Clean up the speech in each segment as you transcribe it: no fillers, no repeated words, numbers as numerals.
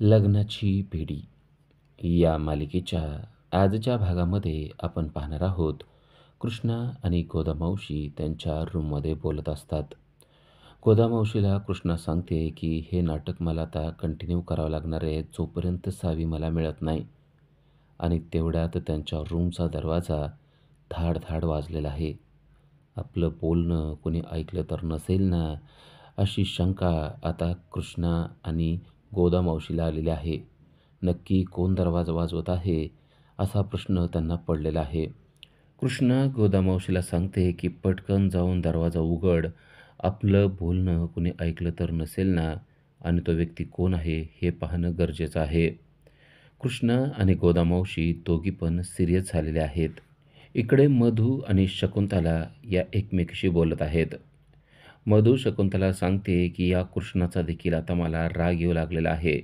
लग्नाची बेडी या मालिकेच्या आजच्या भागामध्ये आपण पाहणार आहोत. कृष्णा आणि गोदामावशी त्यांच्या रूममध्ये बोलत असतात. गोदामावशीला कृष्णा सांगते की हे नाटक मला आता कंटिन्यू करावं लागणार आहे जोपर्यंत सावी मला मिळत नाही. आणि तेवढ्यात त्यांच्या रूमचा दरवाजा धाड धाड वाजलेला आहे. आपलं बोलणं कोणी ऐकलं तर नसेल ना, अशी शंका आता कृष्णा आणि गोदामावशीला आलेली आहे. नक्की कोण दरवाजा वाजवत आहे, असा प्रश्न त्यांना पडलेला आहे. कृष्णा गोदामावशीला सांगते की पटकन जाऊन दरवाजा उघड, आपलं बोलणं कुणी ऐकलं तर नसेल ना, आणि तो व्यक्ती कोण आहे हे पाहणं गरजेचं आहे. कृष्णा आणि गोदामावशी दोघी पण सिरियस झालेले आहेत. इकडे मधू आणि शकुंतला या एकमेकीशी बोलत आहेत. मधू शकुंतला सांगते की या कृष्णाचा देखील आता मला राग येऊ लागलेला आहे.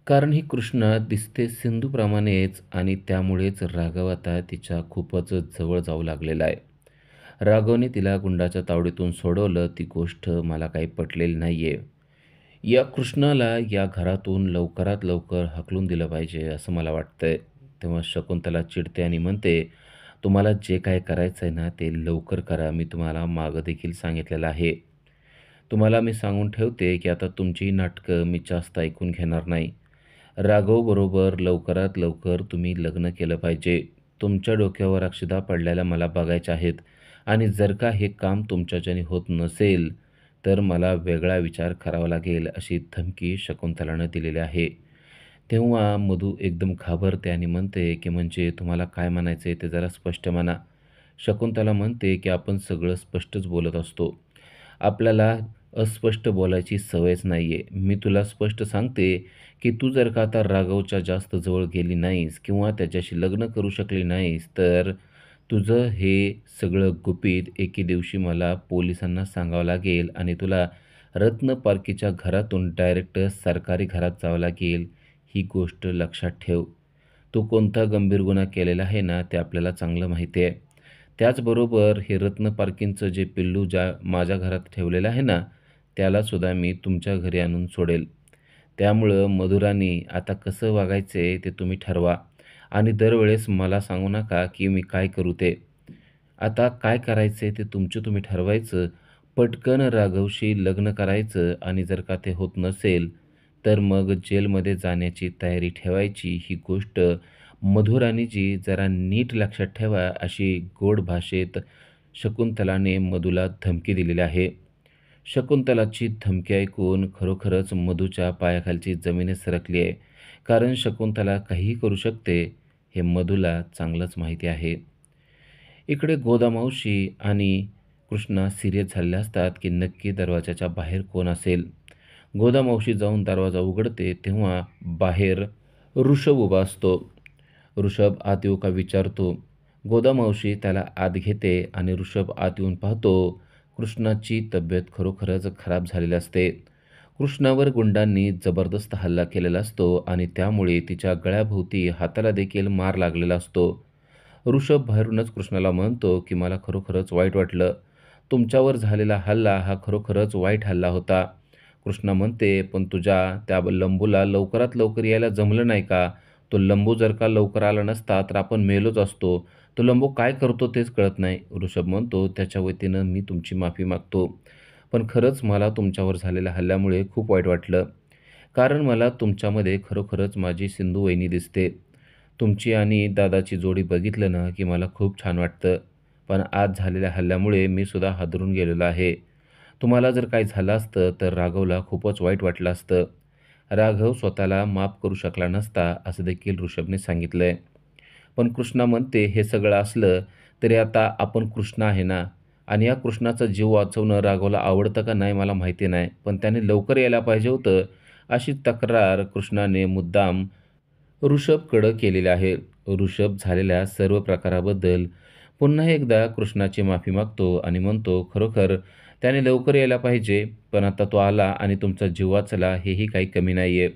कारण ही कृष्णा दिसते सिंधूप्रमाणेच आणि त्यामुळेच राघव आता तिच्या खूपच जवळ जाऊ लागलेला आहे. राघवने तिला गुंडाच्या तावडीतून सोडवलं ती गोष्ट मला काही पटलेली नाही आहे. या कृष्णाला या घरातून लवकरात लवकर हाकलून दिलं पाहिजे असं मला वाटतंय. तेव्हा शकुंतला चिडते आणि म्हणते, तुम्हाला जे काय करायचं आहे ना ते लवकर करा. मी तुम्हाला मागं देखील सांगितलेलं आहे. तुम्हाला मी सांगून ठेवते की आता तुमची नाटकं मी जास्त ऐकून घेणार नाही. राघवबरोबर लवकरात लवकर तुम्ही लग्न केलं पाहिजे. तुमच्या डोक्यावर अक्षदा पडलेल्या मला बघायच्या आहेत आणि जर का हे काम तुमच्याच्याने होत नसेल तर मला वेगळा विचार करावा लागेल, अशी धमकी शकुंतलानं दिलेली आहे. तेव्हा मधू एकदम घाबरते आणि म्हणते की म्हणजे तुम्हाला काय म्हणायचं आहे ते जरा स्पष्ट म्हणा. शकुंतला म्हणते की आपण सगळं स्पष्टच बोलत असतो. आपल्याला अस्पष्ट बोलायची सवयच नाही आहे. मी तुला स्पष्ट सांगते की तू जर का आता राघवच्या जास्त जवळ गेली नाहीस किंवा त्याच्याशी लग्न करू शकली नाहीस तर तुझं हे सगळं गुपित एके दिवशी मला पोलिसांना सांगावं लागेल आणि तुला रत्न पारखीच्या घरातून डायरेक्ट सरकारी घरात जावं लागेल. ही गोष्ट लक्षात ठेव. तू कोणता गंभीर गुन्हा केलेला आहे ना ते आपल्याला चांगलं माहिती आहे. त्याचबरोबर हे रत्न पारखींचं जे पिल्लू माझ्या घरात ठेवलेलं आहे ना त्यालासुद्धा मी तुमच्या घरी आणून सोडेल. त्यामुळं मधुरानी आता कसं वागायचं आहे ते तुम्ही ठरवा आणि दरवेळेस मला सांगू नका की मी काय करू ते. आता काय करायचं आहे ते तुमचं तुम्ही ठरवायचं. पटकन राघवशी लग्न करायचं आणि जर का ते होत नसेल तर मग जेलमध्ये जाण्याची तयारी ठेवायची. ही गोष्ट मधुराणीजी जरा नीट लक्षात ठेवा, अशी गोड भाषेत शकुंतलाने मधूला धमकी दिलेली आहे. शकुंतलाची धमकी ऐकून खरोखरच मधूच्या पायाखालची जमीनच सरकली आहे. कारण शकुंतला काहीही करू शकते हे मधूला चांगलंच माहिती आहे. इकडे गोदामावशी आणि कृष्णा सिरियस झालेले असतात की नक्की दरवाजाच्या बाहेर कोण असेल. गोदामावशी जाऊन दरवाजा उघडते तेव्हा बाहेर ऋषभ उभा असतो. ऋषभ आत येऊ का विचारतो. गोदामावशी त्याला आत घेते आणि ऋषभ आत येऊन पाहतो. कृष्णाची तब्येत खरोखरच खराब झालेली असते. कृष्णावर गुंडांनी जबरदस्त हल्ला केलेला असतो आणि त्यामुळे तिच्या गळ्याभोवती हाताला देखील मार लागलेला असतो. ऋषभ बाहेरूनच कृष्णाला म्हणतो की मला खरोखरच वाईट वाटलं. तुमच्यावर झालेला हल्ला हा खरोखरच वाईट हल्ला होता. कृष्णा म्हणते, पण तुझ्या त्या लंबूला लवकरात लवकर यायला जमलं नाही का? तो लंबू जर का लवकर आला नसता तर आपण मेलोच असतो. तो लंबू काय करतो तेच कळत नाही. ऋषभ म्हणतो, त्याच्या वतीनं मी तुमची माफी मागतो. पण खरंच मला तुमच्यावर झालेल्या हल्ल्यामुळे खूप वाईट वाटलं. कारण मला तुमच्यामध्ये खरोखरच माझी सिंधू वहिनी दिसते. तुमची आणि दादाची जोडी बघितलं ना की मला खूप छान वाटतं. पण आज झालेल्या हल्ल्यामुळे मी सुद्धा हादरून गेलेलो आहे. तुम्हाला जर काही झालं असतं तर राघवला खूपच वाईट वाटलं असतं. राघव स्वतःला माफ करू शकला नसता असं देखील ऋषभने सांगितलंय. पण कृष्णा म्हणते, हे सगळं असलं तरी आता आपण कृष्ण आहे ना, आणि या कृष्णाचा जीव वाचवणं राघवला आवडतं का नाही मला माहिती नाही, पण त्याने लवकर यायला पाहिजे होतं, अशी तक्रार कृष्णाने मुद्दाम ऋषभकडं केलेले आहे. ऋषभ झालेल्या सर्व प्रकाराबद्दल पुन्हा एकदा कृष्णाची माफी मागतो आणि म्हणतो, खरोखर त्याने लवकर यायला पाहिजे, पण आता तो आला आणि तुमचा जीव वाचला हेही काही कमी नाही आहे.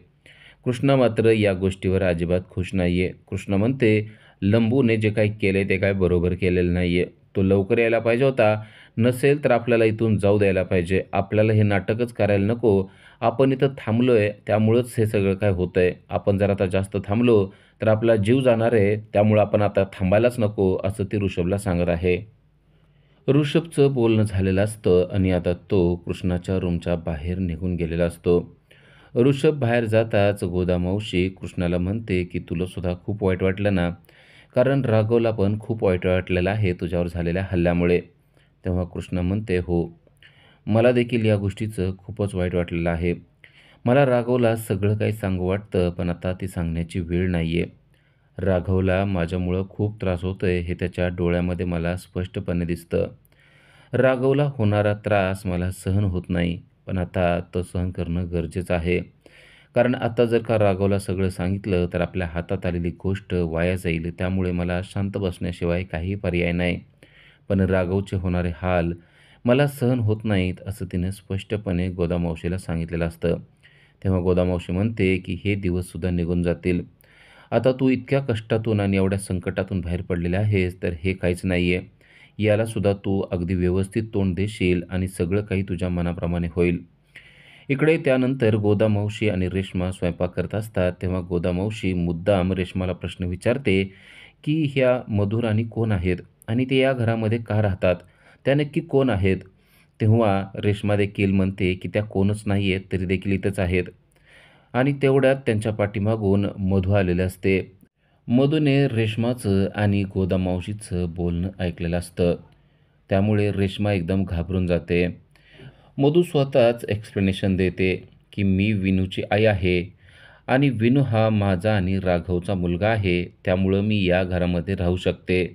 कृष्णा मात्र या गोष्टीवर अजिबात खुश नाही आहे. कृष्णा म्हणते, लंबूने जे काही केले ते काय बरोबर केलेलं नाही आहे. तो लवकर यायला पाहिजे होता, नसेल तर आपल्याला इथून जाऊ द्यायला पाहिजे. आपल्याला हे नाटकच करायला नको. आपण इथं थांबलोय त्यामुळंच हे सगळं काय होतंय. आपण जर आता जास्त थांबलो तर आपला जीव जाणार आहे. त्यामुळं आपण आता थांबायलाच नको असं ती ऋषभला सांगत आहे. ऋषभचं बोलणं झालेलं असतं आणि आता तो कृष्णाच्या रूमच्या बाहेर निघून गेलेला असतो. ऋषभ बाहेर जाताच गोदामावशी कृष्णाला म्हणते की तुला सुद्धा खूप वाईट वाटलं ना, कारण राघवला पण खूप वाईट वाटलेलं आहे तुझ्यावर झालेल्या हल्ल्यामुळे. तेव्हा कृष्ण म्हणते हो, मला देखील या गोष्टीचं खूपच वाईट वाटलेलं आहे. मला राघवला सगळं काही सांगू वाटतं पण आता ती सांगण्याची वेळ नाही आहे. राघवला माझ्यामुळं खूप त्रास होतोय हे त्याच्या डोळ्यामध्ये मला स्पष्टपणे दिसतं. राघवला होणारा त्रास मला सहन होत नाही, पण आता तो सहन करणं गरजेचं आहे. कारण आता जर का राघवला सगळं सांगितलं तर आपल्या हातात आलेली गोष्ट वाया जाईल. त्यामुळे मला शांत बसण्याशिवाय काही पर्याय नाही. पण राघवचे होणारे हाल मला सहन होत नाहीत असं तिने स्पष्टपणे गोदामावशीला सांगितलेलं असतं. तेव्हा गोदामावशी म्हणते की हे दिवससुद्धा निघून जातील. आता तू इतक्या कष्टातून आणि एवढ्या संकटातून बाहेर पडलेले आहेस तर हे काहीच नाही आहे. यालासुद्धा तू अगदी व्यवस्थित तोंड देशील आणि सगळं काही तुझ्या मनाप्रमाणे होईल. इकडे त्यानंतर गोदामावशी आणि रेश्मा स्वयंपाक करत असतात. तेव्हा गोदामावशी मुद्दाम रेश्माला प्रश्न विचारते की ह्या मधुराणी कोण आहेत आणि ते या घरामध्ये का राहतात? त्या नक्की कोण आहेत? तेव्हा रेश्मा देखील म्हणते की त्या कोणच नाही आहेत, तरी देखील इथंच आहेत. आणि तेवढ्यात त्यांच्या पाठीमागून मधू आलेले असते. मधूने रेश्माचं आणि गोदामावशीचं बोलणं ऐकलेलं असतं. त्यामुळे रेश्मा एकदम घाबरून जाते. मधू स्वतःच एक्सप्लेनेशन देते की मी विनूची आई आहे आणि विनू हा माझा आणि राघवचा मुलगा आहे. त्यामुळं मी या घरामध्ये राहू शकते.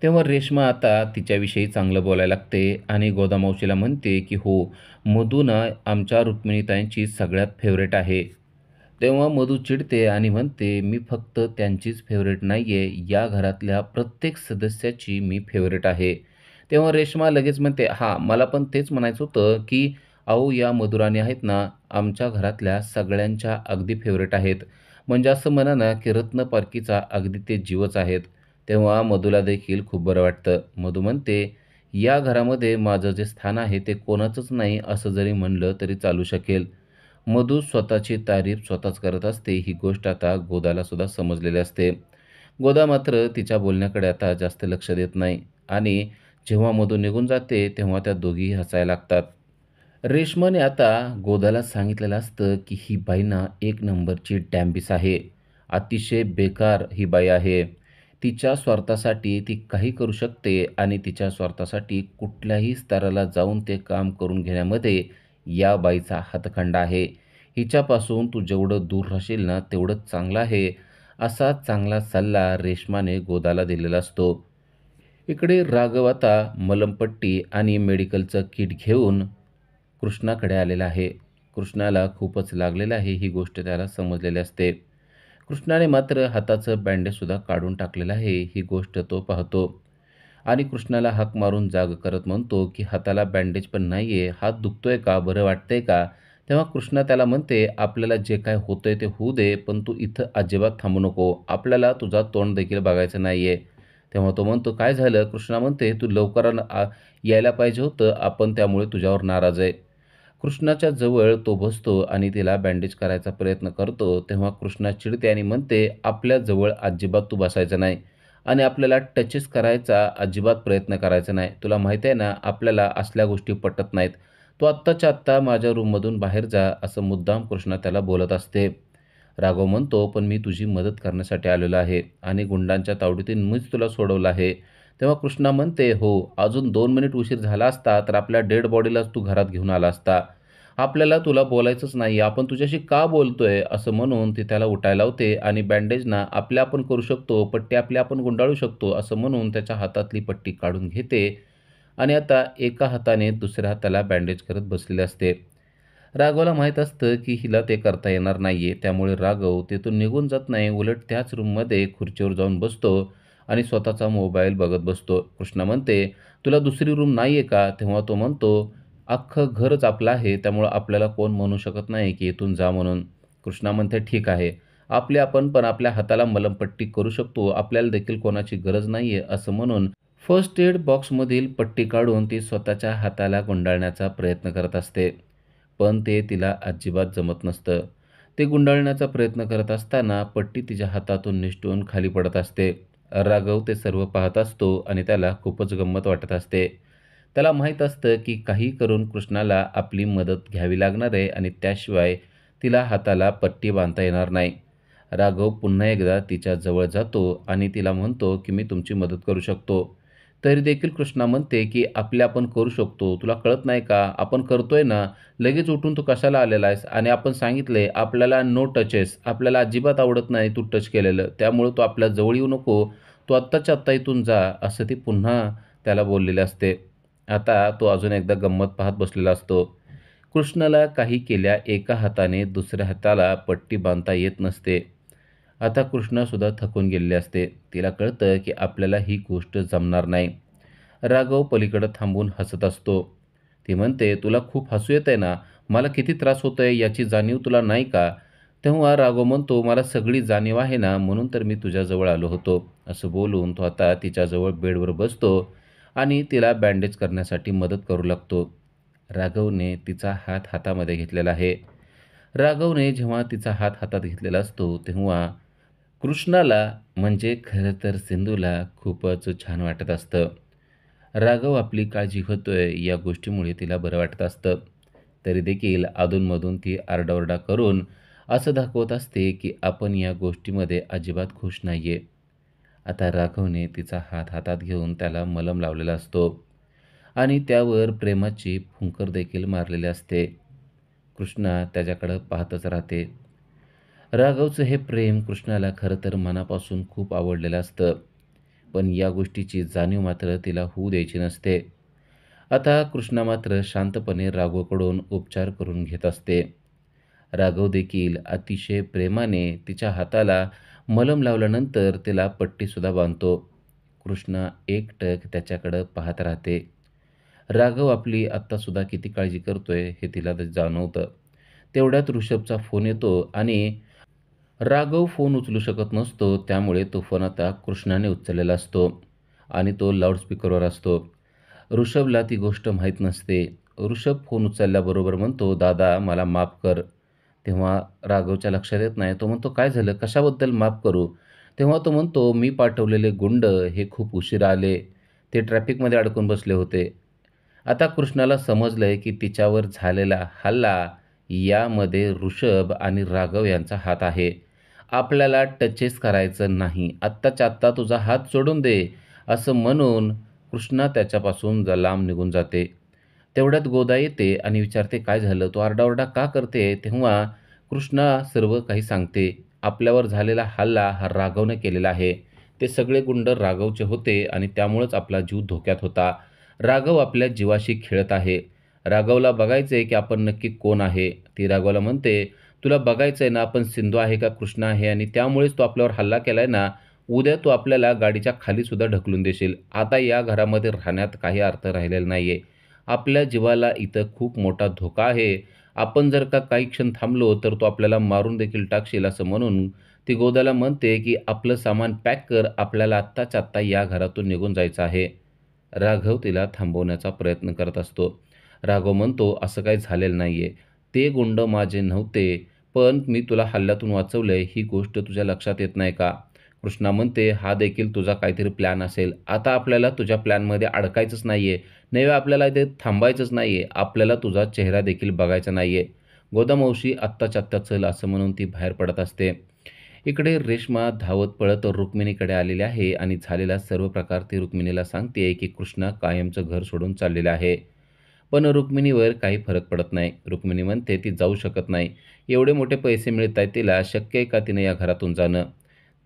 तेव्हा रेश्मा आता तिच्याविषयी चांगलं बोलायला लागते आणि गोदामावशीला म्हणते की हो, मधू ना आमच्या रुक्मिणीताईंची सगळ्यात फेवरेट आहे. तेव्हा मधू चिडते आणि म्हणते मी फक्त त्यांचीच फेवरेट नाही आहे, या घरातल्या प्रत्येक सदस्याची मी फेवरेट आहे. तेव्हा रेश्मा लगेच म्हणते हां, मला पण तेच म्हणायचं होतं की अहो या मधुराणी आहेत ना, आमच्या घरातल्या सगळ्यांच्या अगदी फेवरेट आहेत. म्हणजे असं म्हणा ना की रत्नपारखीचा अगदी ते जीवच आहेत. तेव्हा मधूला देखील खूप बरं वाटतं. मधू म्हणते या घरामध्ये माझं जे स्थान आहे ते कोणाचंच नाही असं जरी म्हणलं तरी चालू शकेल. मधू स्वतःची तारीफ स्वतःच करत असते. ही गोष्ट आता गोदाला सुद्धा समजलेली असते. गोदा मात्र तिच्या बोलण्याकडे आता जास्त लक्ष देत नाही आणि जेव्हा मधू निघून जाते तेव्हा त्या दोघीही हसायला लागतात. रेश्माने आता गोदाला सांगितलेलं असतं की ही बाई ना एक नंबरची डॅम्बिस आहे. अतिशय बेकार ही बाई आहे. तिच्या स्वार्थासाठी ती काही करू शकते आणि तिच्या स्वार्थासाठी कुठल्याही स्तराला जाऊन ते काम करून घेण्यामध्ये या बाईचा हातखंडा आहे. हिच्यापासून तू जेवढं दूर राहशील ना तेवढंच चांगलं आहे. असा चांगला सल्ला रेश्माने गोदाला दिलेला असतो. इकडे राघव आता मलमपट्टी आणि मेडिकलचं किट घेऊन कृष्णाकडे आलेला आहे. कृष्णाला खूपच लागलेलं आहे ही गोष्ट त्याला समजलेली असते. कृष्णाने मात्र हाताचं बँडेजसुद्धा काढून टाकलेलं आहे ही गोष्ट तो पाहतो आणि कृष्णाला हाक मारून जाग करत म्हणतो की हाताला बँडेज पण नाही आहे, हात दुखतोय का, बरं वाटतंय का? तेव्हा कृष्णा त्याला म्हणते आपल्याला जे काय होतंय ते होऊ दे, पण तू इथं अजिबात थांबू नको. आपल्याला तुझा तोंड देखील बघायचं नाही आहे. तेव्हा तो म्हणतो काय झालं? कृष्णा म्हणते तू लवकर यायला पाहिजे होतं, आपण त्यामुळे तुझ्यावर नाराज आहे. कृष्णाच्या जवळ तो बसतो आणि तिला बँडेज करायचा प्रयत्न करतो. तेव्हा कृष्णा चिडते आणि म्हणते आपल्या जवळ अजिबात तू बसायचं नाही आणि आपल्याला टचेस करायचा अजिबात प्रयत्न करायचा नाही. तुला माहिती आहे ना आपल्याला असल्या गोष्टी पटत नाहीत. तू आत्ताच्या आत्ता माझ्या रूममधून बाहेर जा असं मुद्दाम कृष्णा त्याला बोलत असते. राघव म्हणतो पण मी तुझी मदत करण्यासाठी आलेलो आहे आणि गुंडांच्या तावडीतून मीच तुला सोडवलं आहे. तेव्हा कृष्णा म्हणते हो, अजून 2 मिनिट उशीर झाला असता तर आपल्या डेड बॉडीलाच तू घरात घेऊन आला असता. आपल्याला तुला बोलायचंच नाही, आपण तुझ्याशी का बोलतोय असं म्हणून ती त्याला उठायला लावते आणि बँडेज ना आपल्या आपण करू शकतो, पट्टी आपली आपण गुंडाळू शकतो असं म्हणून त्याच्या हातातली पट्टी काढून घेते आणि आता एका हाताने दुसऱ्या हाताला बँडेज करत बसलेले असते. राघवला माहीत असतं की हिला ते करता येणार नाहीये. त्यामुळे राघव तिथून निघून जात नाही. उलट त्याच रूममध्ये खुर्चीवर जाऊन बसतो आणि स्वतःचा मोबाईल बघत बसतो. कृष्णा म्हणते, "तुला दुसरी रूम नाही आहे का?" तेव्हा तो म्हणतो, "अख्खं घरच आपलं आहे. त्यामुळं आपल्याला कोण म्हणू शकत नाही की इथून जा म्हणून." कृष्णा म्हणते, "ठीक आहे. आपण पण आपल्या हाताला मलमपट्टी करू शकतो. आपल्याला देखील कोणाची गरज नाही आहे." असं म्हणून फर्स्ट एड बॉक्समधील पट्टी काढून ती स्वतःच्या हाताला गुंडाळण्याचा प्रयत्न करत असते. पण ते तिला अजिबात जमत नसतं. ते गुंडाळण्याचा प्रयत्न करत असताना पट्टी तिच्या हातातून निसटून खाली पडत असते. राघव ते सर्व पाहत असतो आणि त्याला खूपच गंमत वाटत असते. त्याला माहीत असतं की काही करून कृष्णाला आपली मदत घ्यावी लागणार आहे आणि त्याशिवाय तिला हाताला पट्टी बांधता येणार नाही. राघव पुन्हा एकदा तिच्या जवळ जातो आणि तिला म्हणतो की मी तुमची मदत करू शकतो. तरी देखील कृष्णा म्हणते की आपले आपण करू शकतो. तुला कळत नाही का? आपण करतोय ना. लगेच उठून तू कशाला आलेला आहेस? आणि आपण सांगितले आपल्याला नो टचेस. आपल्याला अजिबात आवडत नाही तू टच केलेलं. त्यामुळे तू आपल्या जवळ येऊ नको. तू आत्ताच्या आत्ता इथून जा, असं ती पुन्हा त्याला बोललेले असते. आता तो अजून एकदा गंमत पाहत बसलेला असतो. कृष्णाला काही केल्या एका हाताने दुसऱ्या हाताला पट्टी बांधता येत नसते. आता कृष्णासुद्धा थकून गेलेले असते. तिला कळतं की आपल्याला ही गोष्ट जमणार नाही. राघव पलीकडं थांबून हसत असतो. ती म्हणते, "तुला खूप हसू येतंय ना? मला किती त्रास होतोय याची जाणीव तुला नाही का?" तेव्हा राघव म्हणतो, "मला सगळी जाणीव आहे ना, म्हणून तर मी तुझ्याजवळ आलो होतो." असं बोलून तो आता तिच्याजवळ बेडवर बसतो आणि तिला बँडेज करण्यासाठी मदत करू लागतो. राघवने तिचा हात हातामध्ये घेतलेला आहे. राघवने जेव्हा तिचा हात हातात घेतलेला असतो, तेव्हा कृष्णाला म्हणजे खरं तर सिंधूला खूपच छान वाटत असतं. राघव आपली काळजी घेतोय या गोष्टीमुळे तिला बरं वाटत असतं. तरी देखील अधूनमधून ती आरडाओरडा करून असं दाखवत असते की आपण या गोष्टीमध्ये अजिबात खुश नाहीये. आता राघवने तिचा हात हातात घेऊन त्याला मलम लावलेला असतो आणि त्यावर प्रेमाची फुंकर देखील मारलेली असते. कृष्णा त्याच्याकडं पाहतच राहते. राघवचं हे प्रेम कृष्णाला खरं तर मनापासून खूप आवडलेलं असतं. पण या गोष्टीची जाणीव मात्र तिला होऊ द्यायची नसते. आता कृष्णा मात्र शांतपणे राघवकडून उपचार करून घेत असते. राघव देखील अतिशय प्रेमाने तिच्या हाताला मलम लावल्यानंतर तिला पट्टीसुद्धा बांधतो. कृष्णा एकटक त्याच्याकडं पाहत राहते. राघव आपली आत्तासुद्धा किती काळजी करतोय हे तिला जाणवतं. तेवढ्यात ऋषभचा फोन येतो आणि राघव फोन उचलू शकत नसतो. त्यामुळे तो फोन आता कृष्णाने उचललेला असतो आणि तो लाऊडस्पीकरवर असतो. ऋषभला ती गोष्ट माहीत नसते. ऋषभ फोन उचलल्याबरोबर म्हणतो, "दादा मला माफ कर." तेव्हा राघवच्या लक्षात येत नाही. तो म्हणतो, "काय झालं? कशाबद्दल माफ करू?" तेव्हा तो म्हणतो, "मी पाठवलेले गुंड हे खूप उशिरा आले. ते ट्रॅफिकमध्ये अडकून बसले होते." आता कृष्णाला समजलंय की तिच्यावर झालेला हल्ला यामध्ये ऋषभ आणि राघव यांचा हात आहे. आपल्याला टचेस करायचं नाही. आत्ताच्या आत्ता तुझा हात सोडून दे, असं म्हणून कृष्णा त्याच्यापासून लांब निघून जाते. तेवढ्यात गोदा येते आणि विचारते, "काय झालं? तू आरडाओरडा का करते?" तेव्हा कृष्णा सर्व काही सांगते. आपल्यावर झालेला हल्ला हा राघवने केलेला आहे. ते सगळे गुंड राघवचे होते आणि त्यामुळेच आपला जीव धोक्यात होता. राघव आपल्या जीवाशी खेळत आहे. राघवला बघायचंय की आपण नक्की कोण आहे. ती राघवला म्हणते, "तुला बघायचंय ना आपण सिंधू आहे का कृष्णा आहे आणि त्यामुळेच तू आपल्यावर हल्ला केलाय ना. उद्या तू आपल्याला गाडीच्या खालीसुद्धा ढकलून देशील. आता या घरामध्ये राहण्यात काही अर्थ राहिलेला नाहीये. आपल्या जीवाला इथं खूप मोठा धोका आहे. आपण जर का काही क्षण थांबलो तर तू आपल्याला मारून देखील टाकशील." असं म्हणून ती गोदाला म्हणते की आपलं सामान पॅक कर. आपल्याला आत्ताच्या आत्ता या घरातून निघून जायचं आहे. राघव तिला थांबवण्याचा प्रयत्न करत असतो. राघव म्हणतो, "असं काही झालेलं नाहीये. ते गुंड माझे नव्हते, पण मी तुला हल्ल्यातून वाचवलंय ही गोष्ट तुझ्या लक्षात येत नाही का?" कृष्णा म्हणते, "हा देखील तुझा काहीतरी प्लॅन असेल. आता आपल्याला तुझ्या प्लॅनमध्ये अडकायचंच नाहीये. नव्हे आपल्याला इथे थांबायचंच नाहीये. आपल्याला तुझा चेहरा देखील बघायचा नाहीये. गोदामावशी आत्ताच्या आत्ता चल." असं म्हणून ती बाहेर पडत असते. इकडे रेश्मा धावत पळत रुक्मिणीकडे आलेली आहे आणि झालेला सर्व प्रकार ती रुक्मिणीला सांगते की कृष्णा कायमचं घर सोडून चाललेला आहे. पण रुक्मिणीवर काही फरक पडत नाही. रुक्मिणी म्हणते ती जाऊ शकत नाही. एवढे मोठे पैसे मिळत आहेत तिला, शक्य आहे का तिने या घरातून जाणं?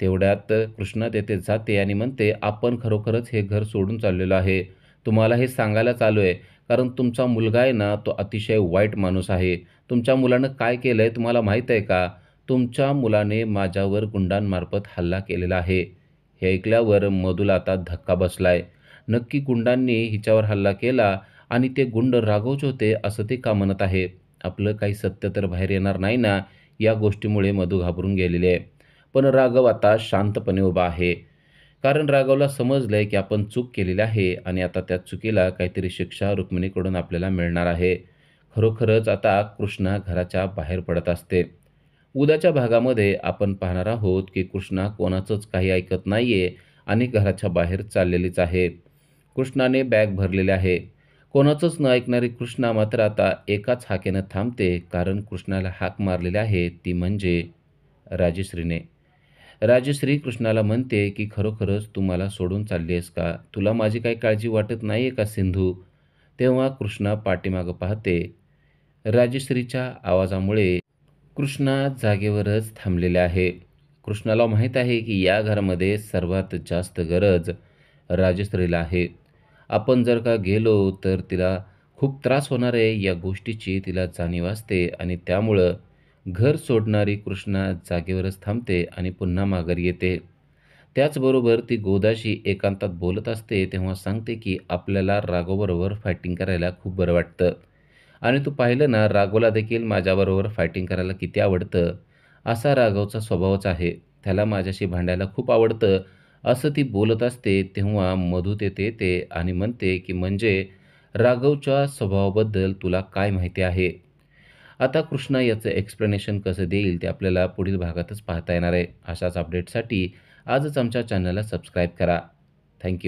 तेवढ्यात कृष्णा तेथे जाते आणि म्हणते, "आपण खरोखरच हे घर सोडून चाललेलो आहे. तुम्हाला हे सांगायलाच आलो आहे. कारण तुमचा मुलगा आहे ना, तो अतिशय वाईट माणूस आहे. तुमच्या मुलानं काय केलं आहे तुम्हाला माहीत आहे का? तुमच्या मुलाने माझ्यावर गुंडांमार्फत हल्ला केलेला आहे." हे ऐकल्यावर मधूला आता धक्का बसलाय. नक्की गुंडांनी हिच्यावर हल्ला केला आणि ते गुंड राघवचे होते असं ते का म्हणत आहे? आपलं काही सत्य तर बाहेर येणार नाही ना? या गोष्टीमुळे मधू घाबरून गेलेली आहे. पण राघव आता शांतपणे उभा आहे. कारण राघवला समजलंय की आपण चूक केलेली आहे आणि आता त्या चुकीला काहीतरी शिक्षा रुक्मिणीकडून आपल्याला मिळणार आहे. खरोखरच आता कृष्णा घराच्या बाहेर पडत असते. उद्याच्या भागामध्ये आपण पाहणार आहोत की कृष्णा कोणाचंच काही ऐकत नाहीये आणि घराच्या बाहेर चाललेलीच आहे. कृष्णाने बॅग भरलेले आहे. कोणाचंच न ऐकणारी कृष्णा मात्र आता एकाच हाकेनं थांबते, कारण कृष्णाला हाक मारलेली आहे ती म्हणजे राजश्रीने. राजश्री कृष्णाला म्हणते की खरोखरच तू मला सोडून चालली आहेस का? तुला माझी काही काळजी वाटत नाही आहे का सिंधू? तेव्हा कृष्णा पाठीमागं पाहते. राजश्रीच्या आवाजामुळे कृष्णा जागेवरच थांबलेला आहे. कृष्णाला माहीत आहे की या घरामध्ये सर्वात जास्त गरज राजश्रीला आहे. आपण जर का गेलो तर तिला खूप त्रास होणार आहे या गोष्टीची तिला जाणीव असते आणि त्यामुळं घर सोडणारी कृष्णा जागेवरच थांबते आणि पुन्हा माघारी येते. त्याचबरोबर ती गोदाशी एकांतात बोलत असते तेव्हा सांगते की आपल्याला राघवबरोबर फायटिंग करायला खूप बरं वाटतं. आणि तू पाहिलं ना, राघवला देखील माझ्याबरोबर फायटिंग करायला किती आवडतं. असा राघवचा स्वभावच आहे. त्याला माझ्याशी भांडायला खूप आवडतं, असं ती बोलत असते. तेव्हा मधू तेथे येते आणि म्हणते की म्हणजे राघवच्या स्वभावाबद्दल तुला काय माहिती आहे? आता कृष्णा याचं एक्सप्लेनेशन कसं देईल ते आपल्याला पुढील भागातच पाहता येणार आहे. अशाच अपडेटसाठी आजच आमच्या चॅनलला सबस्क्राईब करा. थँक